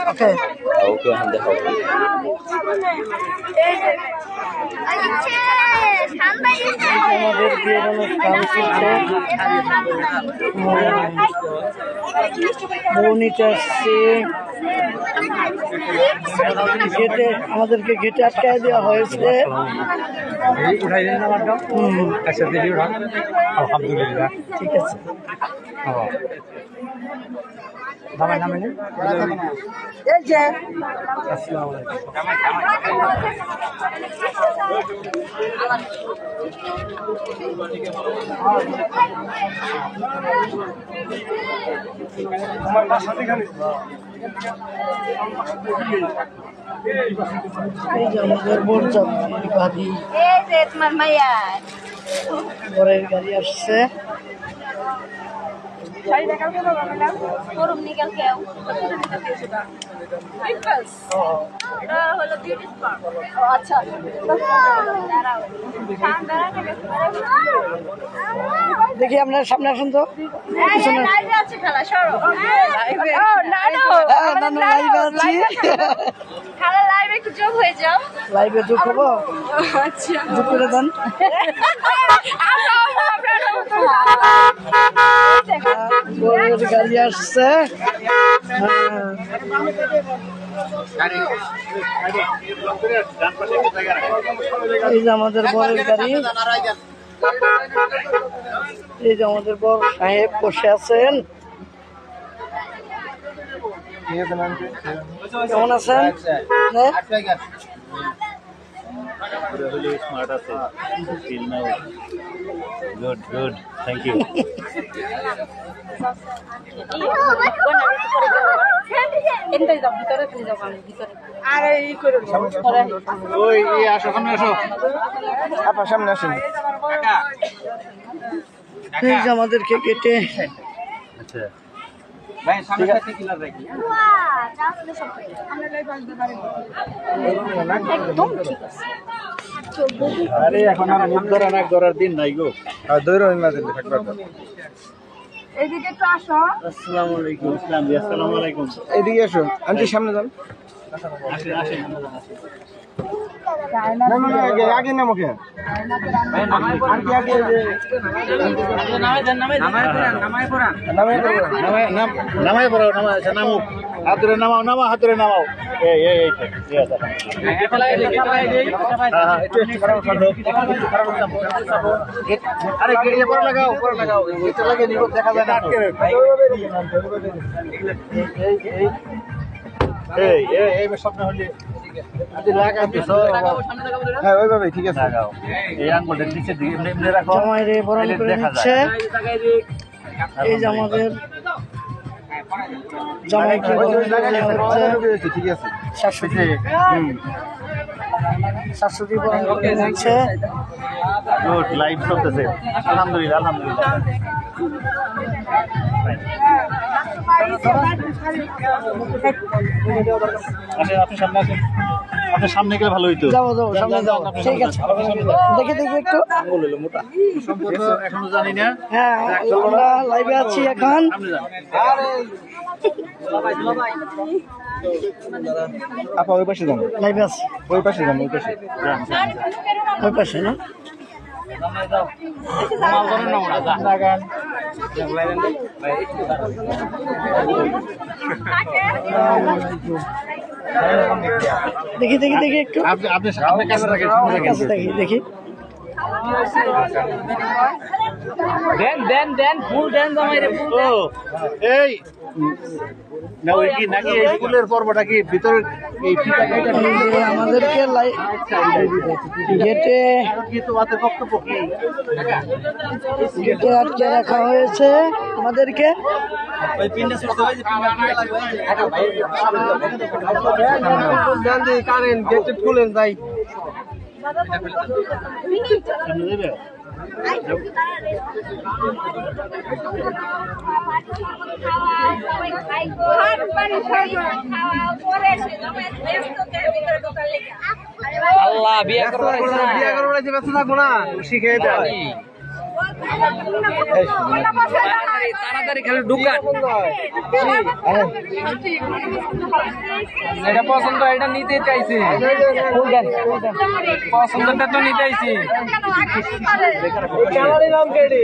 ওকে ওকে এখন দেখো আমাদের বিয়ের অনুষ্ঠান চলছে বৌনিটা আসছে গেটে আমাদেরকে গেটে আটকায় দেওয়া হয়েছে আলহামদুলিল্লাহ ঠিক আছে এই যে এই যে আমাদের বরযাত্রী গাড়ি পরের গাড়ি আসছে দেখি আপনার সামনে আসুন তো লাইভে যোগ হবো যোগ করে দেন গাড়ি আসছে এই যে আমাদের বরের গাড়ি এই যে আমাদের বর সাহেব বসে আছেন কেমন আছেন স্মার্ট আছে গুড গুড থ্যাংক ইউ সামনে আসেন আমাদেরকে কেটে আচ্ছা আরে এখন আর মুখ ধরা না ধরার দিন নাই গো এদিকে তো আসো। আসসালামু আলাইকুম ইসলাম জি আসসালামু আলাইকুম এদিকে আসো আন্টি সামনে যান আসেন আসেন আগে না মুখে নামাই পড়ো নামো হাতুরে নামাও নামাও হাতুরে নামাও আরে গেড়িয়ে পরে লাগাও লাগে নিব দেখা যায় না এই স্বপ্ন হলে হ্যাঁ ওইভাবে ঠিক আছে এই আঙ্গুলটা নিচের দিকে এমনি রাখো জামাই রে বরণ করে নিচ্ছে এই যে আমাদের জামাইকে ঠিক আছে শাশুড়ি শাশুড়ি বরণ করে নিচ্ছে গুড লাইভ চলতেছে আলহামদুলিল্লাহ আলহামদুলিল্লাহ আপনি সামনে আসেন আপনার সামনে গেলে ভালো হইতো যাবো সামনে যাও ঠিক আছে দেখি একটু মোটা সম্পর্ক এখনো জানি না হ্যাঁ আমরা লাইভে আছি এখন আপা ওই পাশে যান লাইভে আছি ওই পাশে যান ওই পাশে না দেখি একটু কাছে দেখি দেন ফুল দেন জামাইরে ফুল এই না ওই কি নাকি এই ফুলের পর্বটা কি ভিতরে এই ফিতা কাটা আমাদেরকে গেটে বক্তব্য কি গেটে আটকে রাখা হয়েছে আমাদেরকে ওই পিন্ডে সুস্থ হয়ে যে লাগবে কারেন্ট গেট খুলেন ভাই আল্লাহ বিয়া করো ব্যস্ত থাকবো না শিখে দেয় তাড়াতাড়ি খেলে ঢুকান। এটা পছন্দ, এটা নিতে চাইছি। পছন্দটা তো নিতে চাইছি। কেন নিলাম কেডি?